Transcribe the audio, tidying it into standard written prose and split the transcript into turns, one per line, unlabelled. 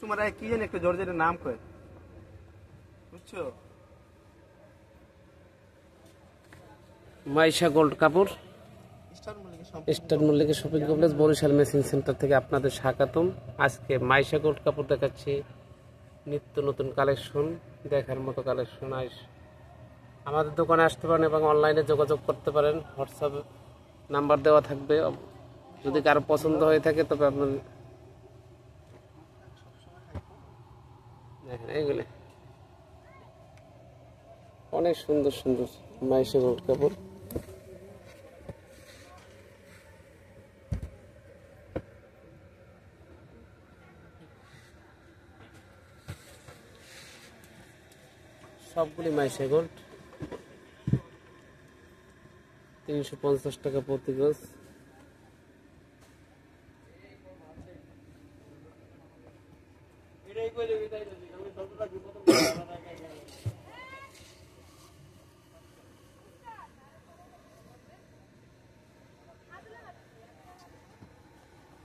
তোমার কি জানি একটা জর্জেটের নাম কয়, বুঝছো?
মাইশা গোল্ড কাপড়, স্টার মল্লিকের shopping complex, Barishal machine centre থেকে আপনাদের স্বাগতম। আজকে মাইশা গোল্ড কাপড় দেখাচ্ছি, নিত্য নতুন কালেকশন, দেখার মতো কালেকশন। আমাদের দোকানে আসতে পারেন এবং অনলাইনে যোগাযোগ করতে পারেন। হোয়াটসঅ্যাপ নাম্বার দেওয়া থাকবে। যদি কারো পছন্দ হয়ে থাকে তবে আপনার দেখেন এইগুলো অনেক সুন্দর সুন্দর মাইশা গোল্ড কাপড়। সবগুলি মাইশা গোল্ড, 350 টাকা প্রতি গজ।